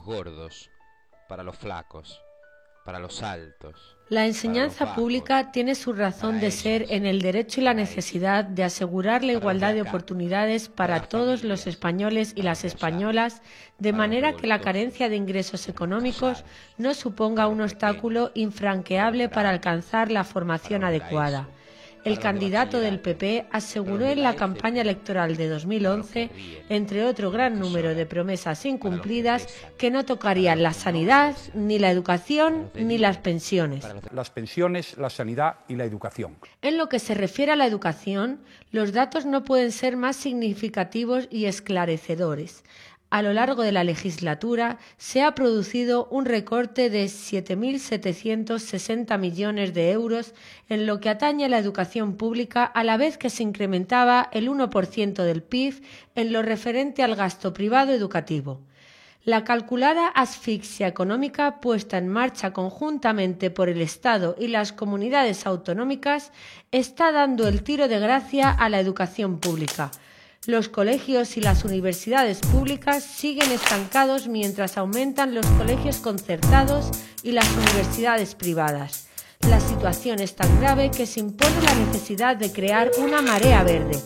gordos, para los flacos, para los altos. La enseñanza pública tiene su razón de ser en el derecho y la necesidad de asegurar la igualdad de oportunidades para todos los españoles y las españolas, de manera que la carencia de ingresos económicos no suponga un obstáculo infranqueable para alcanzar la formación adecuada. El candidato del PP aseguró en la campaña electoral de 2011, entre otro gran número de promesas incumplidas, que no tocarían la sanidad, ni la educación, ni las pensiones. Las pensiones, la sanidad y la educación. En lo que se refiere a la educación, los datos no pueden ser más significativos y esclarecedores. A lo largo de la legislatura se ha producido un recorte de 7.760 millones de euros en lo que atañe a la educación pública, a la vez que se incrementaba el 1% del PIB en lo referente al gasto privado educativo. La calculada asfixia económica puesta en marcha conjuntamente por el Estado y las comunidades autonómicas está dando el tiro de gracia a la educación pública. Los colegios y las universidades públicas siguen estancados mientras aumentan los colegios concertados y las universidades privadas. La situación es tan grave que se impone la necesidad de crear una marea verde.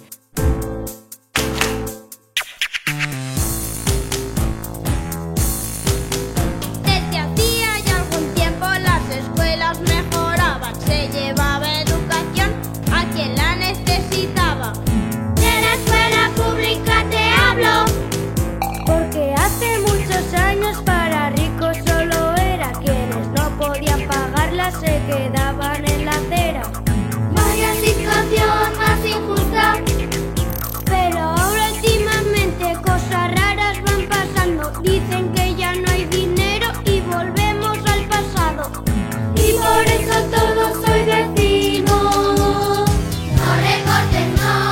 Desde hacía ya algún tiempo las escuelas mejoraban, se llevaba educación a quien la necesitaba. Pública te hablo, porque hace muchos años para ricos solo era quienes no podían pagarla se quedaban en la acera. Vaya situación más injusta, pero ahora últimamente cosas raras van pasando. Dicen que ya no hay dinero y volvemos al pasado, y por eso todos hoy decimos: no recortes, no.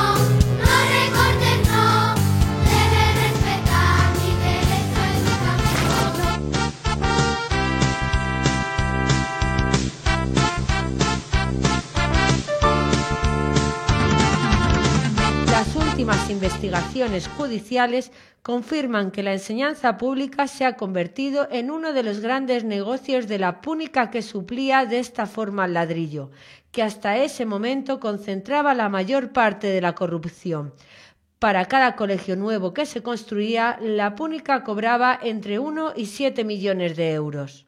Las últimas investigaciones judiciales confirman que la enseñanza pública se ha convertido en uno de los grandes negocios de la púnica que suplía de esta forma al ladrillo, que hasta ese momento concentraba la mayor parte de la corrupción. Para cada colegio nuevo que se construía, la púnica cobraba entre 1 y 7 millones de euros.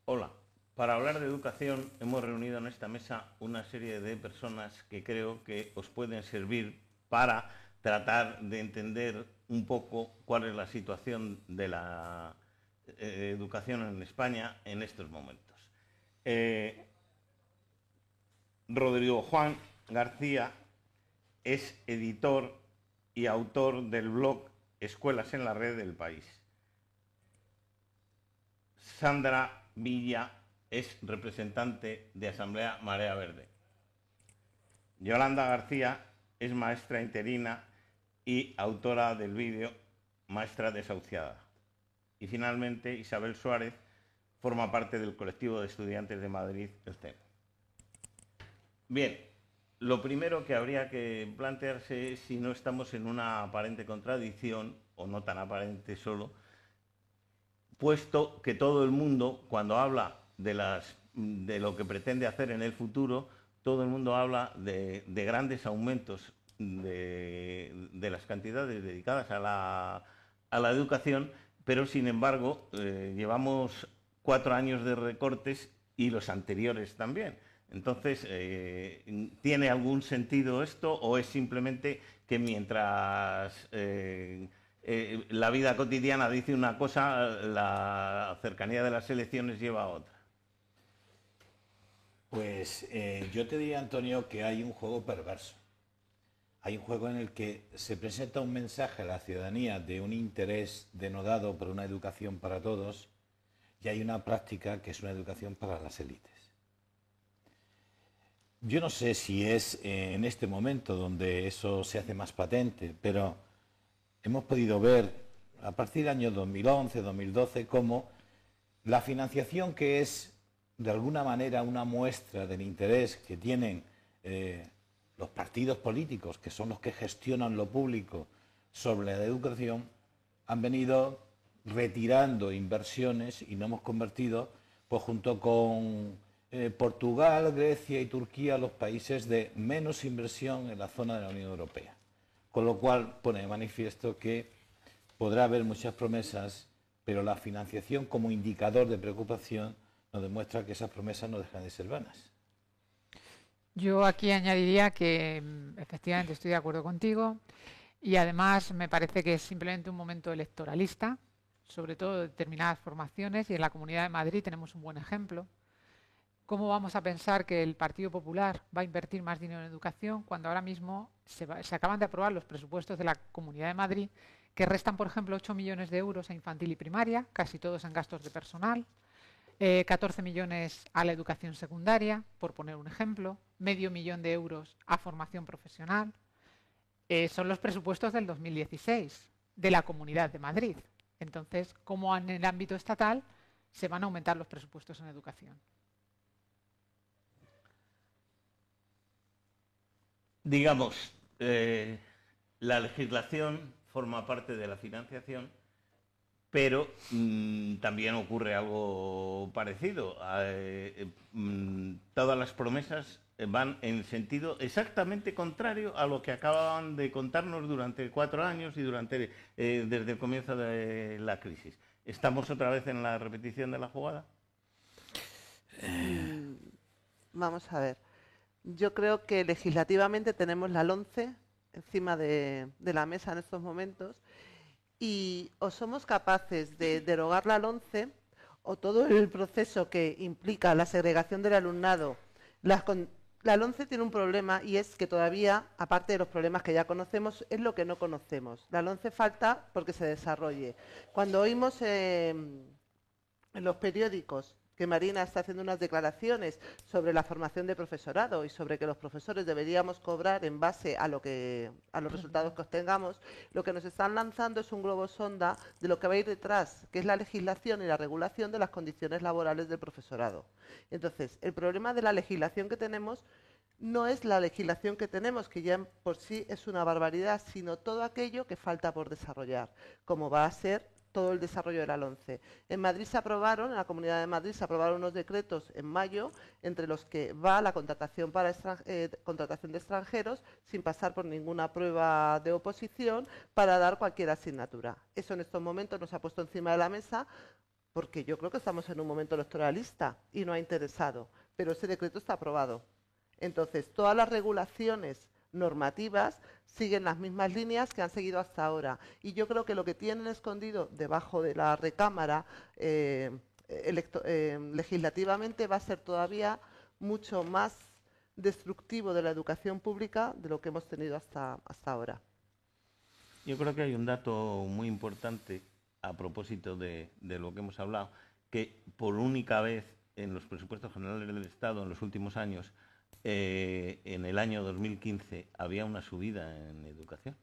Hola. Para hablar de educación hemos reunido en esta mesa una serie de personas que creo que os pueden servir para tratar de entender un poco cuál es la situación de la educación en España en estos momentos. Rodrigo Juan García es editor y autor del blog Escuelas en la Red del País. Sandra Villa es representante de Asamblea Marea Verde. Yolanda García es maestra interina y autora del vídeo Maestra Desahuciada. Y finalmente Isabel Suárez forma parte del colectivo de estudiantes de Madrid, el CEN. Bien, lo primero que habría que plantearse es si no estamos en una aparente contradicción, o no tan aparente solo, puesto que todo el mundo, cuando habla de lo que pretende hacer en el futuro, todo el mundo habla de grandes aumentos de las cantidades dedicadas a la educación, pero sin embargo llevamos 4 años de recortes y los anteriores también. Entonces, ¿tiene algún sentido esto o es simplemente que mientras la vida cotidiana dice una cosa, la cercanía de las elecciones lleva a otra? Pues yo te diría, Antonio, que hay un juego perverso. Hay un juego en el que se presenta un mensaje a la ciudadanía de un interés denodado por una educación para todos y hay una práctica que es una educación para las élites. Yo no sé si es en este momento donde eso se hace más patente, pero hemos podido ver a partir del año 2011, 2012, cómo la financiación, que es de alguna manera una muestra del interés que tienen los partidos políticos, que son los que gestionan lo público sobre la educación, han venido retirando inversiones y nos hemos convertido, pues junto con Portugal, Grecia y Turquía, los países de menos inversión en la zona de la Unión Europea. Con lo cual pone de manifiesto que podrá haber muchas promesas, pero la financiación como indicador de preocupación nos demuestra que esas promesas no dejan de ser vanas. Yo aquí añadiría que efectivamente estoy de acuerdo contigo y además me parece que es simplemente un momento electoralista, sobre todo de determinadas formaciones, y en la Comunidad de Madrid tenemos un buen ejemplo. ¿Cómo vamos a pensar que el Partido Popular va a invertir más dinero en educación cuando ahora mismo se acaban de aprobar los presupuestos de la Comunidad de Madrid, que restan, por ejemplo, 8 millones de euros a infantil y primaria, casi todos en gastos de personal, 14 millones a la educación secundaria, por poner un ejemplo, medio millón de euros a formación profesional? Son los presupuestos del 2016 de la Comunidad de Madrid. Entonces, ¿cómo en el ámbito estatal se van a aumentar los presupuestos en educación? Digamos, la legislación forma parte de la financiación, pero también ocurre algo parecido. Todas las promesas van en sentido exactamente contrario a lo que acaban de contarnos durante 4 años y desde el comienzo de la crisis. ¿Estamos otra vez en la repetición de la jugada? Vamos a ver. Yo creo que legislativamente tenemos la LOMCE encima de la mesa en estos momentos y o somos capaces de derogar la LOMCE o todo el proceso que implica la segregación del alumnado. La LOMCE tiene un problema y es que todavía, aparte de los problemas que ya conocemos, es lo que no conocemos. La LOMCE falta porque se desarrolle. Cuando oímos en los periódicos que Marina está haciendo unas declaraciones sobre la formación de profesorado y sobre que los profesores deberíamos cobrar en base a los resultados que obtengamos, lo que nos están lanzando es un globo sonda de lo que va a ir detrás, que es la legislación y la regulación de las condiciones laborales del profesorado. Entonces, el problema de la legislación que tenemos no es la legislación que tenemos, que ya por sí es una barbaridad, sino todo aquello que falta por desarrollar, como va a ser todo el desarrollo de la LOMCE. En Madrid se aprobaron, en la Comunidad de Madrid se aprobaron unos decretos en mayo, entre los que va la contratación contratación de extranjeros, sin pasar por ninguna prueba de oposición, para dar cualquier asignatura. Eso en estos momentos nos ha puesto encima de la mesa, porque yo creo que estamos en un momento electoralista y no ha interesado, pero ese decreto está aprobado. Entonces, todas las regulaciones normativas siguen las mismas líneas que han seguido hasta ahora. Y yo creo que lo que tienen escondido debajo de la recámara legislativamente va a ser todavía mucho más destructivo de la educación pública de lo que hemos tenido hasta ahora. Yo creo que hay un dato muy importante a propósito de lo que hemos hablado, que por única vez en los presupuestos generales del Estado en los últimos años, en el año 2015 había una subida en educación,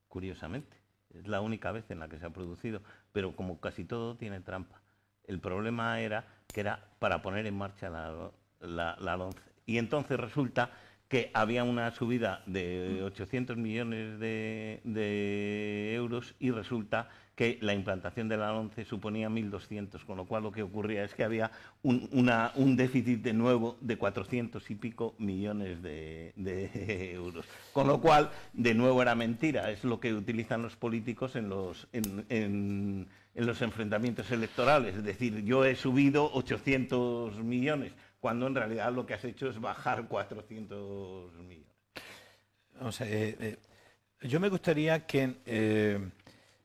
curiosamente. Es la única vez en la que se ha producido, pero como casi todo tiene trampa. El problema era que era para poner en marcha la LOMCE. Y entonces resulta que había una subida de 800 millones de euros y resulta que la implantación de la LOMCE suponía 1.200, con lo cual lo que ocurría es que había un déficit de nuevo de 400 y pico millones de euros. Con lo cual, de nuevo era mentira, es lo que utilizan los políticos en los enfrentamientos electorales, es decir, yo he subido 800 millones, cuando en realidad lo que has hecho es bajar 400 millones. Vamos a yo me gustaría que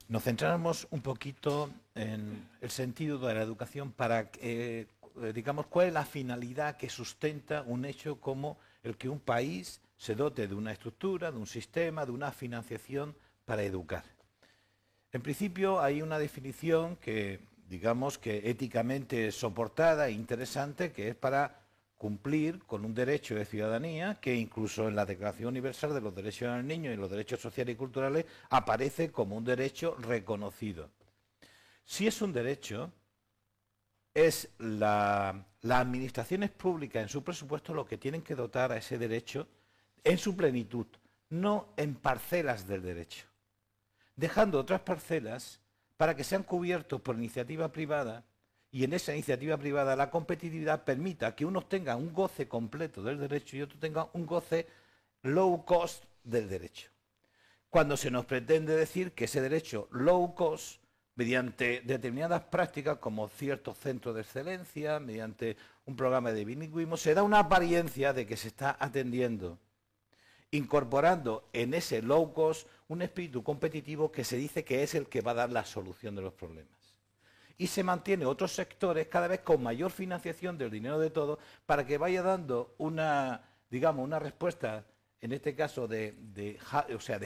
nos centráramos un poquito en el sentido de la educación para, digamos, cuál es la finalidad que sustenta un hecho como el que un país se dote de una estructura, de un sistema, de una financiación para educar. En principio hay una definición que, digamos, que éticamente soportada e interesante, que es para cumplir con un derecho de ciudadanía que incluso en la Declaración Universal de los Derechos del Niño y los Derechos Sociales y Culturales aparece como un derecho reconocido. Si es un derecho, es las administraciones públicas en su presupuesto lo que tienen que dotar a ese derecho en su plenitud, no en parcelas del derecho, dejando otras parcelas para que sean cubiertos por iniciativa privada, y en esa iniciativa privada la competitividad permita que unos tengan un goce completo del derecho y otros tengan un goce low cost del derecho. Cuando se nos pretende decir que ese derecho low cost, mediante determinadas prácticas como ciertos centros de excelencia, mediante un programa de bilingüismo, se da una apariencia de que se está atendiendo, incorporando en ese low cost un espíritu competitivo que se dice que es el que va a dar la solución de los problemas. Y se mantiene otros sectores cada vez con mayor financiación del dinero de todos para que vaya dando una, digamos, una respuesta, en este caso de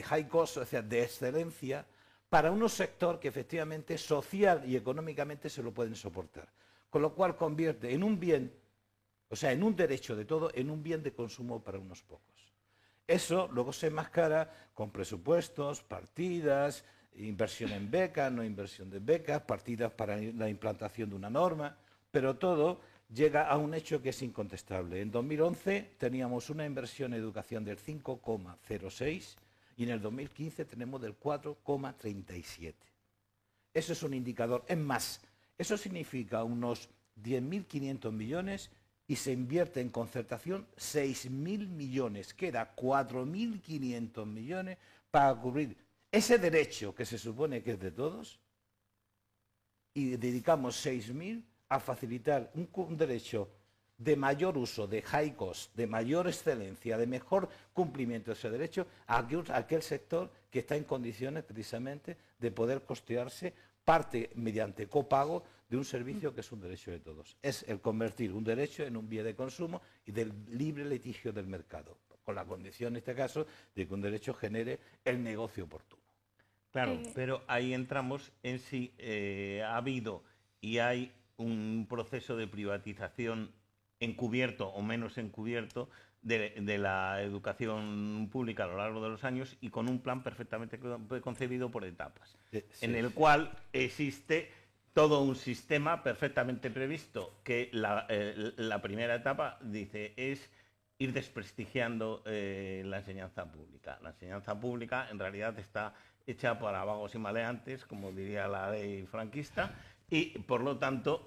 high cost, o sea, de excelencia, para unos sectores que efectivamente social y económicamente se lo pueden soportar. Con lo cual convierte en un bien, o sea, en un derecho de todo, en un bien de consumo para unos pocos. Eso luego se enmascara con presupuestos, partidas, inversión en becas, no inversión de becas, partidas para la implantación de una norma, pero todo llega a un hecho que es incontestable. En 2011 teníamos una inversión en educación del 5,06 y en el 2015 tenemos del 4,37. Eso es un indicador. Es más, eso significa unos 10.500 millones y se invierte en concertación 6.000 millones. Queda 4.500 millones para cubrir ese derecho que se supone que es de todos y dedicamos 6.000 a facilitar un derecho de mayor uso, de high cost, de mayor excelencia, de mejor cumplimiento de ese derecho a aquel sector que está en condiciones precisamente de poder costearse parte mediante copago de un servicio que es un derecho de todos. Es el convertir un derecho en un bien de consumo y del libre litigio del mercado, con la condición en este caso de que un derecho genere el negocio oportuno. Claro, pero ahí entramos en si ha habido y hay un proceso de privatización encubierto o menos encubierto de la educación pública a lo largo de los años y con un plan perfectamente concebido por etapas, en el cual existe todo un sistema perfectamente previsto que la primera etapa, dice, es ir desprestigiando la enseñanza pública. La enseñanza pública en realidad está hecha para vagos y maleantes, como diría la ley franquista, y por lo tanto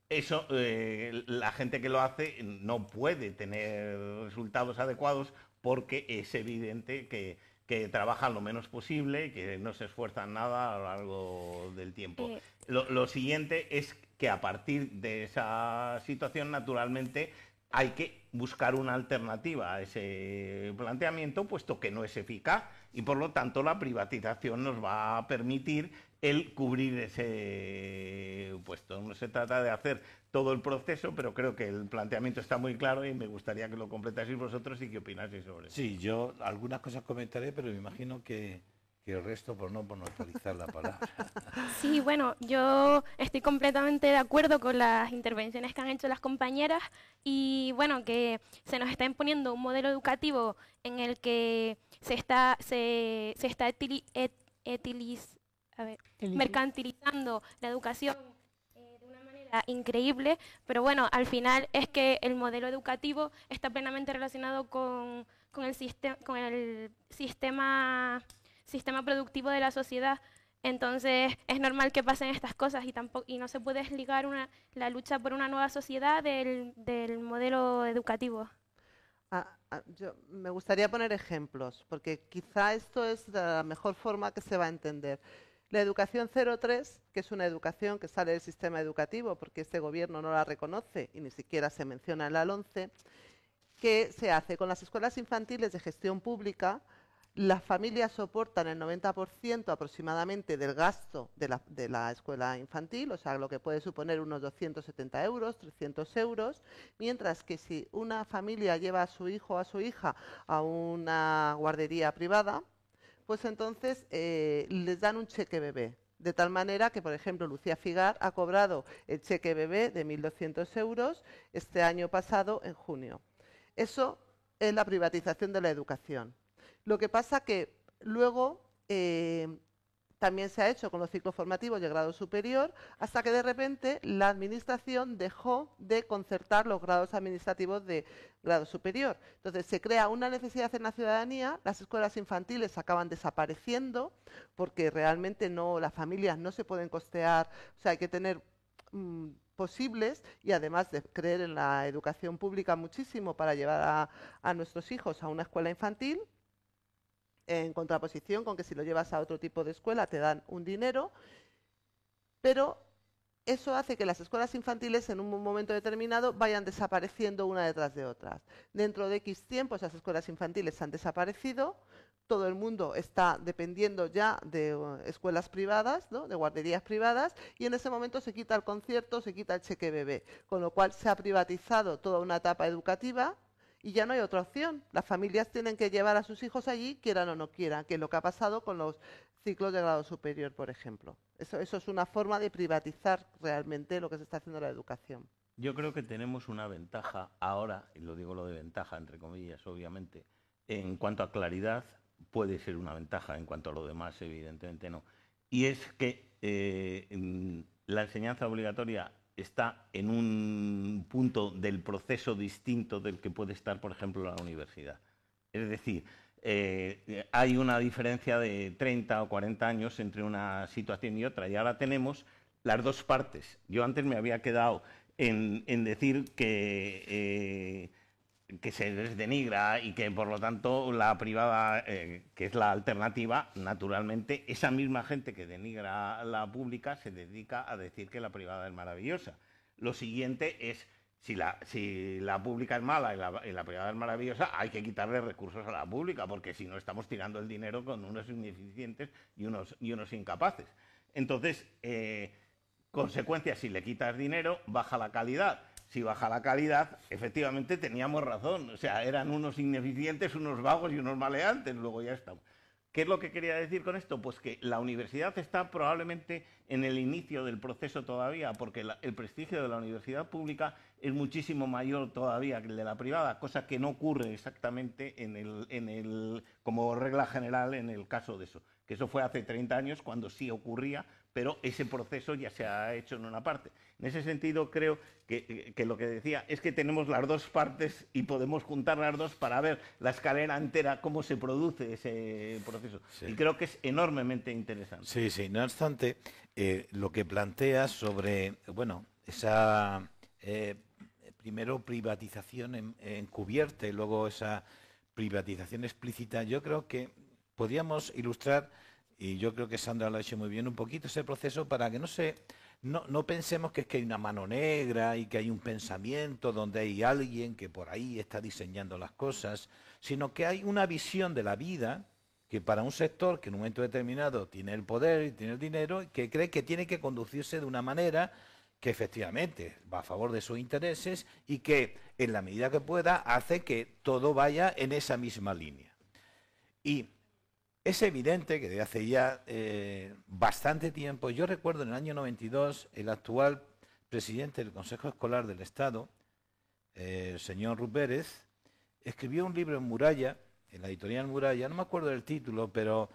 eso la gente que lo hace no puede tener resultados adecuados porque es evidente que trabajan lo menos posible, que no se esfuerzan nada a lo largo del tiempo. Lo siguiente es que a partir de esa situación, naturalmente, hay que buscar una alternativa a ese planteamiento, puesto que no es eficaz, y por lo tanto la privatización nos va a permitir el cubrir ese puesto. No se trata de hacer todo el proceso, pero creo que el planteamiento está muy claro y me gustaría que lo completaseis vosotros y que opinaseis sobre eso. Sí, yo algunas cosas comentaré, pero me imagino que el resto por no monopolizar la palabra. Sí, bueno, yo estoy completamente de acuerdo con las intervenciones que han hecho las compañeras y bueno, que se nos está imponiendo un modelo educativo en el que se está mercantilizando la educación de una manera increíble, pero bueno, al final es que el modelo educativo está plenamente relacionado con el sistema productivo de la sociedad. Entonces es normal que pasen estas cosas y no se puede desligar la lucha por una nueva sociedad del modelo educativo. Yo me gustaría poner ejemplos, porque quizá esto es la mejor forma que se va a entender. La educación 03, que es una educación que sale del sistema educativo, porque este gobierno no la reconoce y ni siquiera se menciona en la LOMCE, que se hace con las escuelas infantiles de gestión pública. Las familias soportan el 90% aproximadamente del gasto de la escuela infantil, o sea, lo que puede suponer unos 270 euros, 300 euros, mientras que si una familia lleva a su hijo o a su hija a una guardería privada, pues entonces les dan un cheque bebé. De tal manera que, por ejemplo, Lucía Figar ha cobrado el cheque bebé de 1.200 euros este año pasado, en junio. Eso es la privatización de la educación. Lo que pasa que luego también se ha hecho con los ciclos formativos de grado superior, hasta que de repente la Administración dejó de concertar los grados administrativos de grado superior. Entonces se crea una necesidad en la ciudadanía, las escuelas infantiles acaban desapareciendo porque realmente las familias no se pueden costear, o sea, hay que tener posibles, y además de creer en la educación pública muchísimo para llevar a nuestros hijos a una escuela infantil, en contraposición con que si lo llevas a otro tipo de escuela te dan un dinero, pero eso hace que las escuelas infantiles en un momento determinado vayan desapareciendo una detrás de otras. Dentro de X tiempo esas escuelas infantiles han desaparecido, todo el mundo está dependiendo ya de escuelas privadas, ¿no?, de guarderías privadas, y en ese momento se quita el concierto, se quita el cheque bebé, con lo cual se ha privatizado toda una etapa educativa. Y ya no hay otra opción. Las familias tienen que llevar a sus hijos allí, quieran o no quieran, que es lo que ha pasado con los ciclos de grado superior, por ejemplo. Eso es una forma de privatizar realmente lo que se está haciendo en la educación. Yo creo que tenemos una ventaja ahora, y lo digo lo de ventaja, entre comillas, obviamente, en cuanto a claridad, puede ser una ventaja, en cuanto a lo demás, evidentemente no. Y es que la enseñanza obligatoria está en un punto del proceso distinto del que puede estar, por ejemplo, la universidad. Es decir, hay una diferencia de 30 o 40 años entre una situación y otra, y ahora tenemos las dos partes. Yo antes me había quedado en decir que se les denigra y que, por lo tanto, la privada, que es la alternativa, naturalmente, esa misma gente que denigra la pública se dedica a decir que la privada es maravillosa. Lo siguiente es, si la pública es mala y la privada es maravillosa, hay que quitarle recursos a la pública, porque si no estamos tirando el dinero con unos ineficientes y unos incapaces. Entonces, consecuencia, si le quitas dinero, baja la calidad. Si baja la calidad, efectivamente teníamos razón. O sea, eran unos ineficientes, unos vagos y unos maleantes. Luego ya estamos. ¿Qué es lo que quería decir con esto? Pues que la universidad está probablemente en el inicio del proceso todavía, porque el prestigio de la universidad pública es muchísimo mayor todavía que el de la privada, cosa que no ocurre exactamente como regla general en el caso de eso. Que eso fue hace 30 años cuando sí ocurría, pero ese proceso ya se ha hecho en una parte. En ese sentido, creo que lo que decía es que tenemos las dos partes y podemos juntar las dos para ver la escalera entera, cómo se produce ese proceso. Sí. Y creo que es enormemente interesante. Sí, sí. No obstante, lo que planteas sobre, bueno, esa primero privatización encubierta y luego esa privatización explícita, yo creo que podríamos ilustrar, y yo creo que Sandra lo ha hecho muy bien, un poquito ese proceso para que no pensemos que es que hay una mano negra y que hay un pensamiento donde hay alguien que por ahí está diseñando las cosas, sino que hay una visión de la vida que para un sector que en un momento determinado tiene el poder y tiene el dinero, que cree que tiene que conducirse de una manera que efectivamente va a favor de sus intereses y que en la medida que pueda hace que todo vaya en esa misma línea. Y es evidente que desde hace ya bastante tiempo, yo recuerdo en el año 92, el actual presidente del Consejo Escolar del Estado, el señor Ruth Pérez, escribió un libro en Muralla, en la editorial Muralla, no me acuerdo del título, pero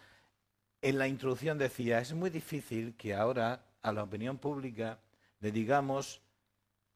en la introducción decía, es muy difícil que ahora a la opinión pública le digamos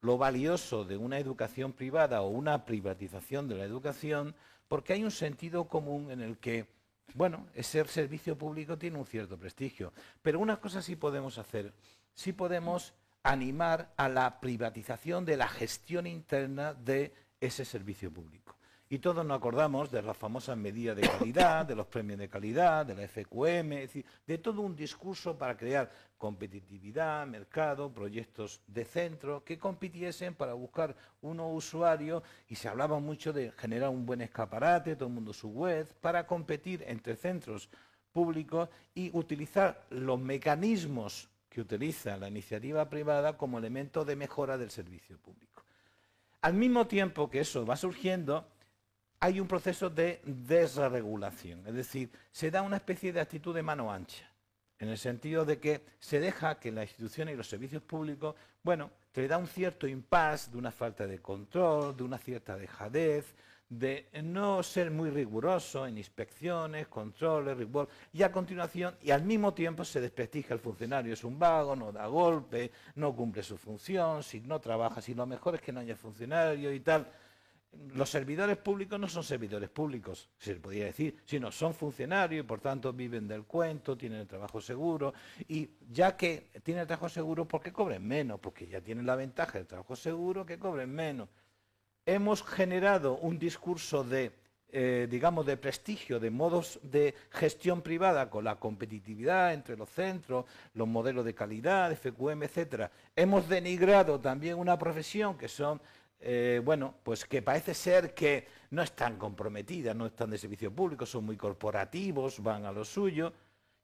lo valioso de una educación privada o una privatización de la educación, porque hay un sentido común en el que, bueno, ese servicio público tiene un cierto prestigio, pero unas cosas sí podemos hacer, sí podemos animar a la privatización de la gestión interna de ese servicio público. Y todos nos acordamos de las famosas medidas de calidad, de los premios de calidad, de la FQM, es decir, de todo un discurso para crear competitividad, mercado, proyectos de centro que compitiesen para buscar unos usuarios, y se hablaba mucho de generar un buen escaparate, todo el mundo su web, para competir entre centros públicos y utilizar los mecanismos que utiliza la iniciativa privada como elemento de mejora del servicio público. Al mismo tiempo que eso va surgiendo, hay un proceso de desregulación, es decir, se da una especie de actitud de mano ancha, en el sentido de que se deja que las instituciones y los servicios públicos, bueno, te da un cierto impasse de una falta de control, de una cierta dejadez, de no ser muy riguroso en inspecciones, controles, rigor, y a continuación, y al mismo tiempo se desprestigia el funcionario, es un vago, no da golpe, no cumple su función, si no trabaja, si lo mejor es que no haya funcionario y tal. Los servidores públicos no son servidores públicos, se podría decir, sino son funcionarios y por tanto viven del cuento, tienen el trabajo seguro, y ya que tienen el trabajo seguro, ¿por qué cobren menos? Porque ya tienen la ventaja del trabajo seguro, que cobren menos. Hemos generado un discurso de, digamos, de prestigio, de modos de gestión privada con la competitividad entre los centros, los modelos de calidad, FQM, etcétera. Hemos denigrado también una profesión que son, bueno, pues que parece ser que no están comprometidas, no están de servicio público, son muy corporativos, van a lo suyo,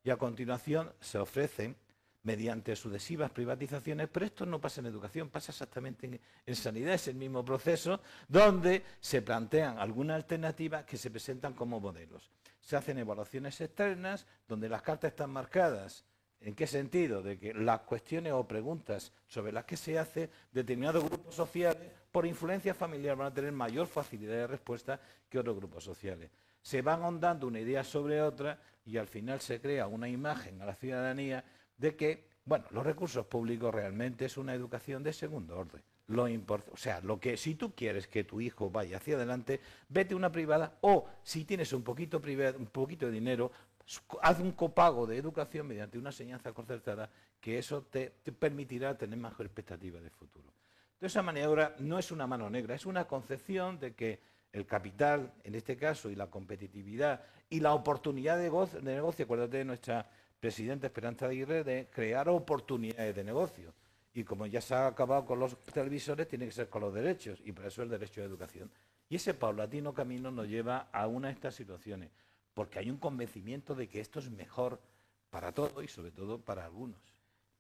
y a continuación se ofrecen mediante sucesivas privatizaciones, pero esto no pasa en educación, pasa exactamente en sanidad, es el mismo proceso, donde se plantean algunas alternativas que se presentan como modelos. Se hacen evaluaciones externas, donde las cartas están marcadas. ¿En qué sentido? De que las cuestiones o preguntas sobre las que se hace determinados grupos sociales, por influencia familiar, van a tener mayor facilidad de respuesta que otros grupos sociales. Se van ahondando una idea sobre otra y al final se crea una imagen a la ciudadanía de que, bueno, los recursos públicos realmente es una educación de segundo orden. O sea, lo que si tú quieres que tu hijo vaya hacia adelante, vete a una privada, o si tienes un poquito de dinero, haz un copago de educación mediante una enseñanza concertada, que eso te permitirá tener mejor expectativa de futuro. Entonces, esa maniobra no es una mano negra, es una concepción de que el capital, en este caso, y la competitividad y la oportunidad de negocio, acuérdate de nuestra presidenta Esperanza Aguirre, de crear oportunidades de negocio. Y como ya se ha acabado con los televisores, tiene que ser con los derechos, y por eso el derecho a educación. Y ese paulatino camino nos lleva a una de estas situaciones, porque hay un convencimiento de que esto es mejor para todos y sobre todo para algunos.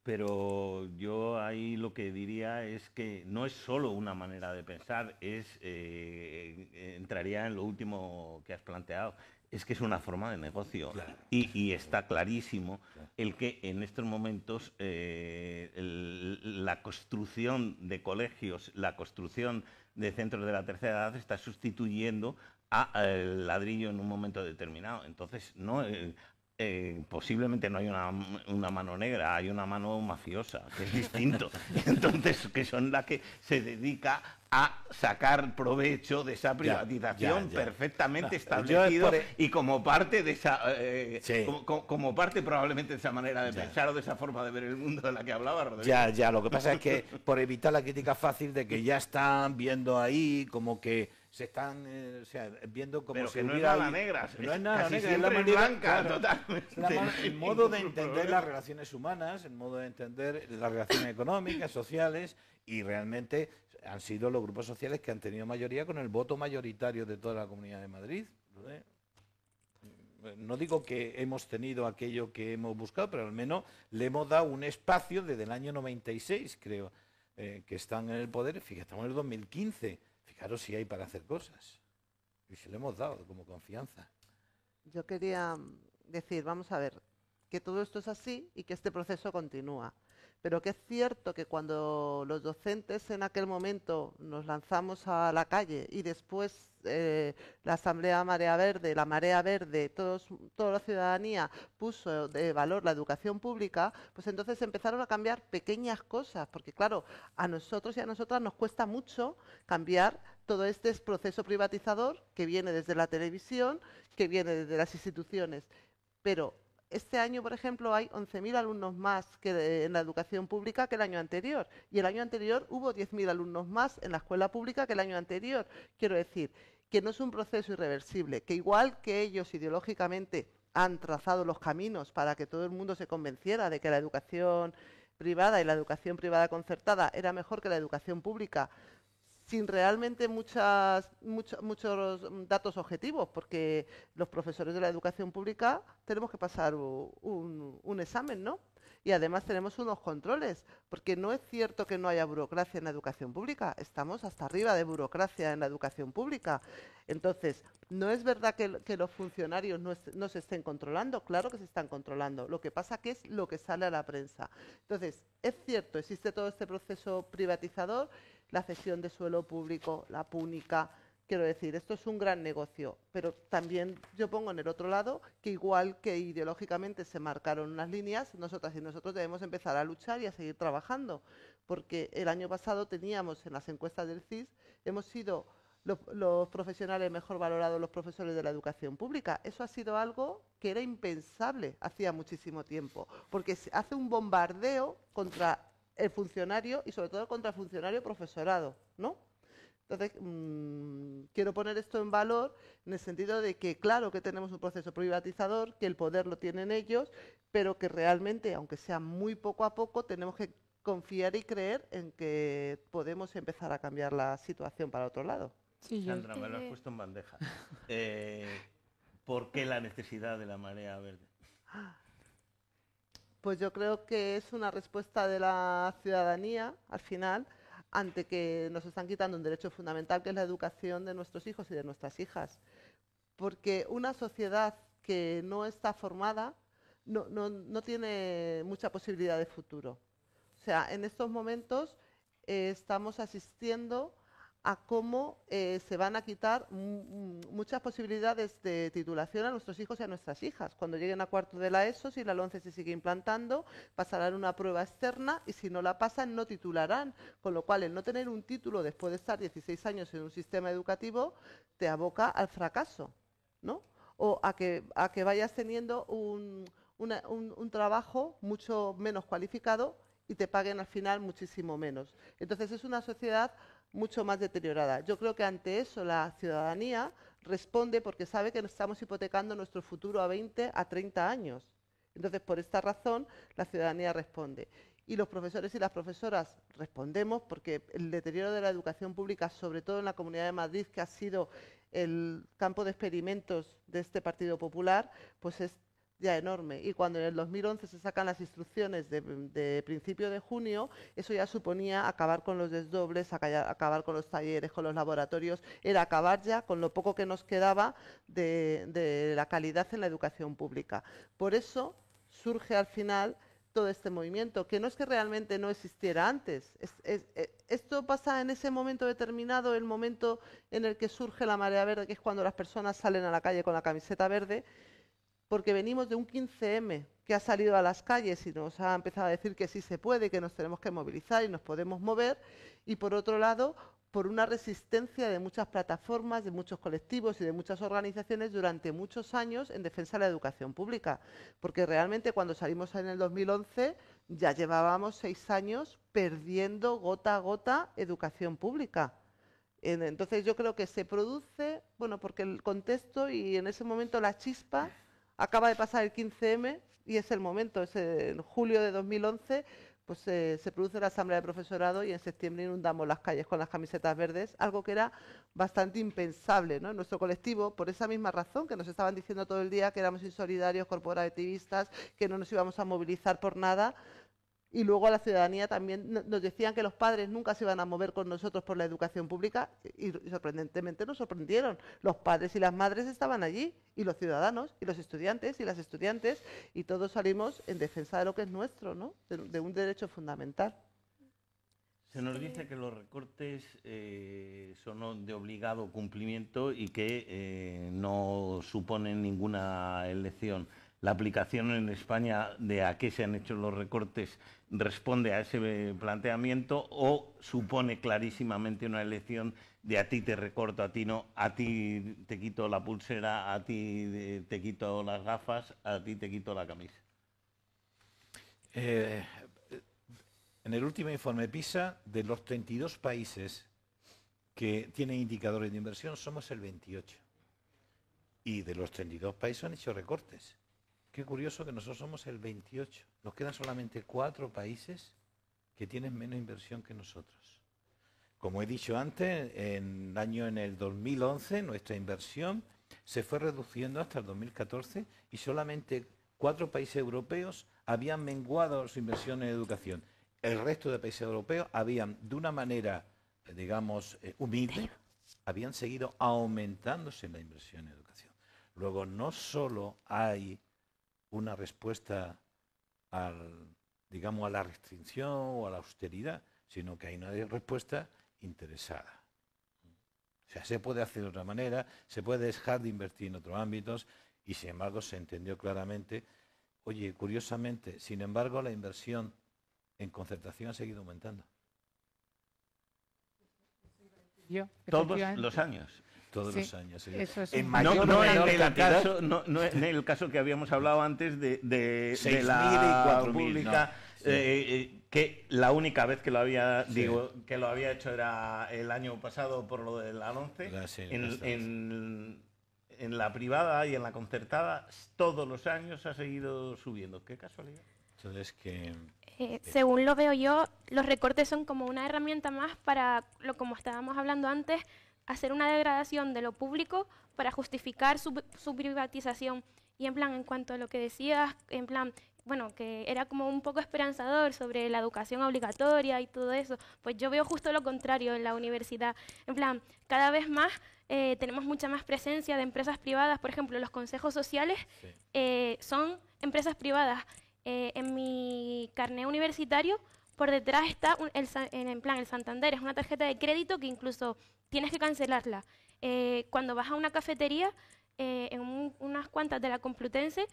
Pero yo ahí lo que diría es que no es solo una manera de pensar, entraría en lo último que has planteado, es que es una forma de negocio. Claro. Y está clarísimo el que en estos momentos la construcción de colegios, la construcción de centros de la tercera edad está sustituyendo al ladrillo en un momento determinado. Entonces, no... posiblemente no hay una mano negra, hay una mano mafiosa, que es distinto. Entonces, que son las que se dedica a sacar provecho de esa privatización perfectamente establecido y como parte de esa como parte probablemente de esa manera de pensar o de esa forma de ver el mundo de la que hablaba Rodrigo. Lo que pasa es que por evitar la crítica fácil de que ya están viendo ahí como que se están viendo como pero si que no hubiera es nada negra, no es nada casi negra, siempre es la es manera, blanca, totalmente. El modo de entender las relaciones humanas, el modo de entender las relaciones económicas, sociales, y realmente han sido los grupos sociales que han tenido mayoría con el voto mayoritario de toda la Comunidad de Madrid. No digo que hemos tenido aquello que hemos buscado, pero al menos le hemos dado un espacio desde el año 96, creo, que están en el poder. Fíjate, estamos en el 2015. Fijaros si hay para hacer cosas. Y se lo hemos dado como confianza. Yo quería decir, vamos a ver, que todo esto es así y que este proceso continúa. Pero que es cierto que cuando los docentes en aquel momento nos lanzamos a la calle y después la Asamblea Marea Verde, la Marea Verde, toda la ciudadanía puso de valor la educación pública, pues entonces empezaron a cambiar pequeñas cosas, porque claro, a nosotros y a nosotras nos cuesta mucho cambiar todo este proceso privatizador que viene desde la televisión, que viene desde las instituciones, pero este año, por ejemplo, hay 11.000 alumnos más en la educación pública que el año anterior. Y el año anterior hubo 10.000 alumnos más en la escuela pública que el año anterior. Quiero decir que no es un proceso irreversible, que igual que ellos ideológicamente han trazado los caminos para que todo el mundo se convenciera de que la educación privada y la educación privada concertada era mejor que la educación pública, sin realmente muchos datos objetivos, porque los profesores de la educación pública tenemos que pasar un examen, ¿no? Y además tenemos unos controles, porque no es cierto que no haya burocracia en la educación pública, estamos hasta arriba de burocracia en la educación pública. Entonces, no es verdad que los funcionarios no se estén controlando, claro que se están controlando, lo que pasa que es lo que sale a la prensa. Entonces, es cierto, existe todo este proceso privatizador, la cesión de suelo público, la púnica, Quiero decir, esto es un gran negocio, pero también yo pongo en el otro lado que igual que ideológicamente se marcaron unas líneas, nosotras y nosotros debemos empezar a luchar y a seguir trabajando, porque el año pasado teníamos en las encuestas del CIS, hemos sido los profesionales mejor valorados, los profesores de la educación pública. Eso ha sido algo que era impensable hacía muchísimo tiempo, porque se hace un bombardeo contra el funcionario y sobre todo contra el funcionario profesorado, ¿no? Entonces, quiero poner esto en valor en el sentido de que claro que tenemos un proceso privatizador, que el poder lo tienen ellos, pero que realmente, aunque sea muy poco a poco, tenemos que confiar y creer en que podemos empezar a cambiar la situación para otro lado. Sí, Sandra, me lo has puesto en bandeja. ¿Por qué la necesidad de la marea verde? Pues yo creo que es una respuesta de la ciudadanía, al final, ante que nos están quitando un derecho fundamental, que es la educación de nuestros hijos y de nuestras hijas. Porque una sociedad que no está formada no tiene mucha posibilidad de futuro. O sea, en estos momentos estamos asistiendo a cómo se van a quitar muchas posibilidades de titulación a nuestros hijos y a nuestras hijas. Cuando lleguen a cuarto de la ESO, si la LOMCE se sigue implantando, pasarán una prueba externa y si no la pasan no titularán. Con lo cual, el no tener un título después de estar 16 años en un sistema educativo te aboca al fracaso, ¿no? O a que vayas teniendo un trabajo mucho menos cualificado y te paguen al final muchísimo menos. Entonces es una sociedad mucho más deteriorada. Yo creo que ante eso la ciudadanía responde porque sabe que nos estamos hipotecando nuestro futuro a 20, a 30 años. Entonces, por esta razón, la ciudadanía responde. Y los profesores y las profesoras respondemos porque el deterioro de la educación pública, sobre todo en la Comunidad de Madrid, que ha sido el campo de experimentos de este Partido Popular, pues es ya enorme. Y cuando en el 2011 se sacan las instrucciones de principio de junio, eso ya suponía acabar con los desdobles, acabar con los talleres, con los laboratorios, era acabar ya con lo poco que nos quedaba de la calidad en la educación pública. Por eso surge al final todo este movimiento, que no es que realmente no existiera antes. Esto pasa en ese momento determinado, el momento en el que surge la marea verde, que es cuando las personas salen a la calle con la camiseta verde, porque venimos de un 15M que ha salido a las calles y nos ha empezado a decir que sí se puede, que nos tenemos que movilizar y nos podemos mover, y por otro lado, por una resistencia de muchas plataformas, de muchos colectivos y de muchas organizaciones durante muchos años en defensa de la educación pública, porque realmente cuando salimos en el 2011 ya llevábamos 6 años perdiendo gota a gota educación pública. Entonces yo creo que se produce, bueno, porque el contexto y en ese momento la chispa. Acaba de pasar el 15M y es el momento, es en julio de 2011, pues se produce la asamblea de profesorado y en septiembre inundamos las calles con las camisetas verdes, algo que era bastante impensable, ¿no? En nuestro colectivo, por esa misma razón que nos estaban diciendo todo el día que éramos insolidarios, corporativistas, que no nos íbamos a movilizar por nada. Y luego a la ciudadanía también nos decían que los padres nunca se iban a mover con nosotros por la educación pública y sorprendentemente nos sorprendieron. Los padres y las madres estaban allí y los ciudadanos y los estudiantes y las estudiantes y todos salimos en defensa de lo que es nuestro, ¿no? De un derecho fundamental. Se nos dice que los recortes son de obligado cumplimiento y que no suponen ninguna elección. La aplicación en España de a qué se han hecho los recortes responde a ese planteamiento o supone clarísimamente una elección de a ti te recorto, a ti no, a ti te quito la pulsera, a ti te quito las gafas, a ti te quito la camisa. En el último informe PISA, de los 32 países que tienen indicadores de inversión, somos el 28. Y de los 32 países han hecho recortes. Qué curioso que nosotros somos el 28. Nos quedan solamente 4 países que tienen menos inversión que nosotros. Como he dicho antes, en el 2011 nuestra inversión se fue reduciendo hasta el 2014 y solamente 4 países europeos habían menguado su inversión en educación. El resto de países europeos habían, de una manera, digamos, humilde, habían seguido aumentándose la inversión en educación. Luego, no solo hay una respuesta digamos, a la restricción o a la austeridad, sino que hay una respuesta interesada. O sea, se puede hacer de otra manera, se puede dejar de invertir en otros ámbitos y, sin embargo, se entendió claramente. Oye, curiosamente, sin embargo, la inversión en concertación ha seguido aumentando. Todos los años. Todos Sí, los años. eso es en un- mayor No o en menor el cantidad. caso, no en el caso que habíamos hablado antes de 6.000 y la 4.000, pública, no. Sí. que la única vez que lo había Sí. que lo había hecho era el año pasado por lo del ANONCE. Sí, En la privada y en la concertada todos los años ha seguido subiendo. Qué casualidad. Entonces, que... Según lo veo yo, los recortes son como una herramienta más para, como estábamos hablando antes, hacer una degradación de lo público para justificar su privatización. Y en plan, en cuanto a lo que decías, en plan, bueno, que era como un poco esperanzador sobre la educación obligatoria y todo eso, pues yo veo justo lo contrario en la universidad. En plan, cada vez más tenemos mucha más presencia de empresas privadas. Por ejemplo, los consejos sociales son empresas privadas. En mi carné universitario, por detrás está en plan el Santander, es una tarjeta de crédito que incluso tienes que cancelarla. Cuando vas a una cafetería, en unas cuantas de la Complutense,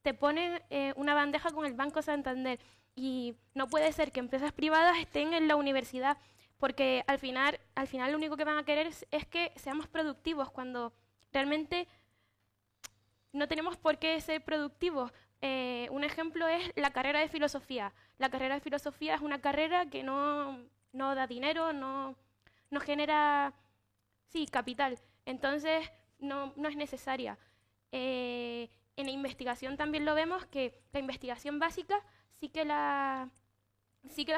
te ponen una bandeja con el Banco Santander. Y no puede ser que empresas privadas estén en la universidad, porque al final lo único que van a querer es que seamos productivos, cuando realmente no tenemos por qué ser productivos. Un ejemplo es la carrera de filosofía. La carrera de filosofía es una carrera que no da dinero, no genera capital. Entonces no es necesaria. En la investigación también lo vemos, que la investigación básica sí que la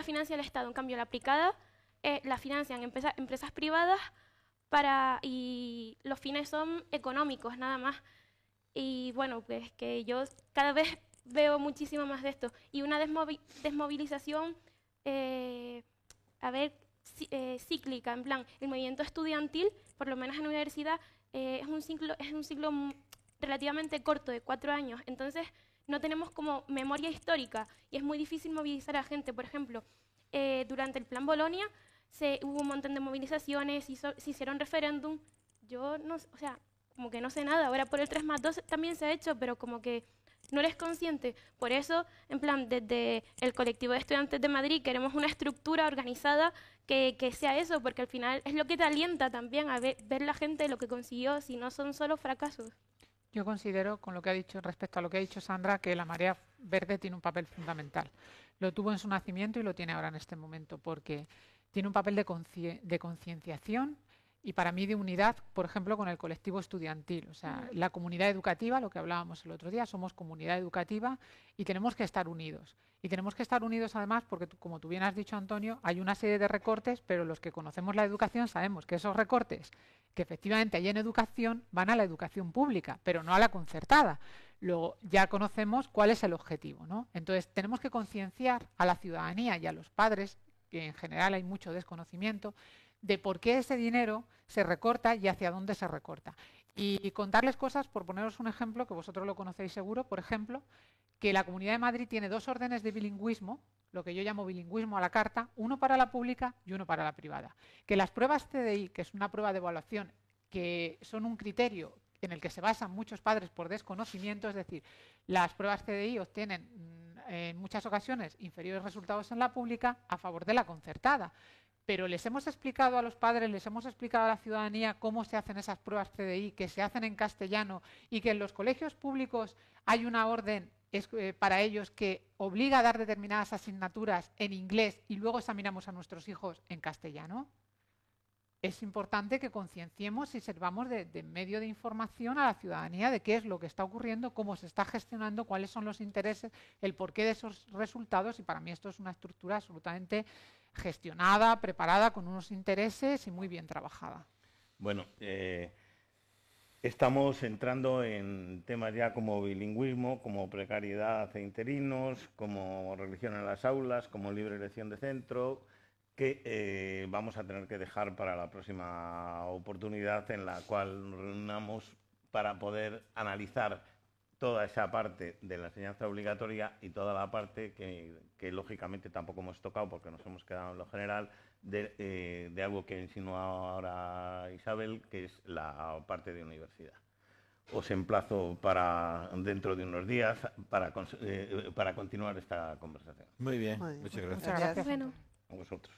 financia el Estado. En cambio, la aplicada la financian empresas privadas y los fines son económicos, nada más. Y bueno, pues que yo cada vez veo muchísimo más de esto. Y una desmovilización, cíclica, en plan, el movimiento estudiantil, por lo menos en la universidad, es un ciclo relativamente corto, de 4 años. Entonces, no tenemos como memoria histórica y es muy difícil movilizar a gente. Por ejemplo, durante el Plan Bolonia hubo un montón de movilizaciones, se hicieron referéndum. Yo no, o sea, como que no sé nada. Ahora por el 3+2 también se ha hecho, pero como que no eres consciente. Por eso, en plan, desde el colectivo de estudiantes de Madrid queremos una estructura organizada que sea eso, porque al final es lo que te alienta también a ver la gente lo que consiguió, si no son solo fracasos. Yo considero, con lo que ha dicho respecto a lo que ha dicho Sandra, que la marea verde tiene un papel fundamental. Lo tuvo en su nacimiento y lo tiene ahora en este momento, porque tiene un papel de concienciación y para mí de unidad, por ejemplo, con el colectivo estudiantil. O sea, la comunidad educativa, lo que hablábamos el otro día, somos comunidad educativa y tenemos que estar unidos. Y tenemos que estar unidos además porque, como tú bien has dicho, Antonio, hay una serie de recortes, pero los que conocemos la educación sabemos que esos recortes que efectivamente hay en educación van a la educación pública, pero no a la concertada. Luego ya conocemos cuál es el objetivo, ¿no? Entonces tenemos que concienciar a la ciudadanía y a los padres, que en general hay mucho desconocimiento, de por qué ese dinero se recorta y hacia dónde se recorta. Y contarles cosas, por poneros un ejemplo, que vosotros lo conocéis seguro, por ejemplo, que la Comunidad de Madrid tiene 2 órdenes de bilingüismo, lo que yo llamo bilingüismo a la carta, uno para la pública y uno para la privada. Que las pruebas CDI, que es una prueba de evaluación, que son un criterio en el que se basan muchos padres por desconocimiento, es decir, las pruebas CDI obtienen en muchas ocasiones inferiores resultados en la pública a favor de la concertada. Pero les hemos explicado a los padres, les hemos explicado a la ciudadanía cómo se hacen esas pruebas CDI, que se hacen en castellano y que en los colegios públicos hay una orden para ellos que obliga a dar determinadas asignaturas en inglés y luego examinamos a nuestros hijos en castellano. Es importante que concienciemos y sirvamos de medio de información a la ciudadanía de qué es lo que está ocurriendo, cómo se está gestionando, cuáles son los intereses, el porqué de esos resultados. Y para mí esto es una estructura absolutamente gestionada, preparada, con unos intereses y muy bien trabajada. Bueno, estamos entrando en temas ya como bilingüismo, como precariedad e interinos, como religión en las aulas, como libre elección de centro, que vamos a tener que dejar para la próxima oportunidad en la cual nos reunamos para poder analizar toda esa parte de la enseñanza obligatoria y toda la parte que lógicamente tampoco hemos tocado porque nos hemos quedado en lo general de algo que insinuó ahora Isabel, que es la parte de universidad. Os emplazo para dentro de unos días para continuar esta conversación. Muy bien, Muy bien. muchas gracias. Muchas gracias. Bueno. A vosotros.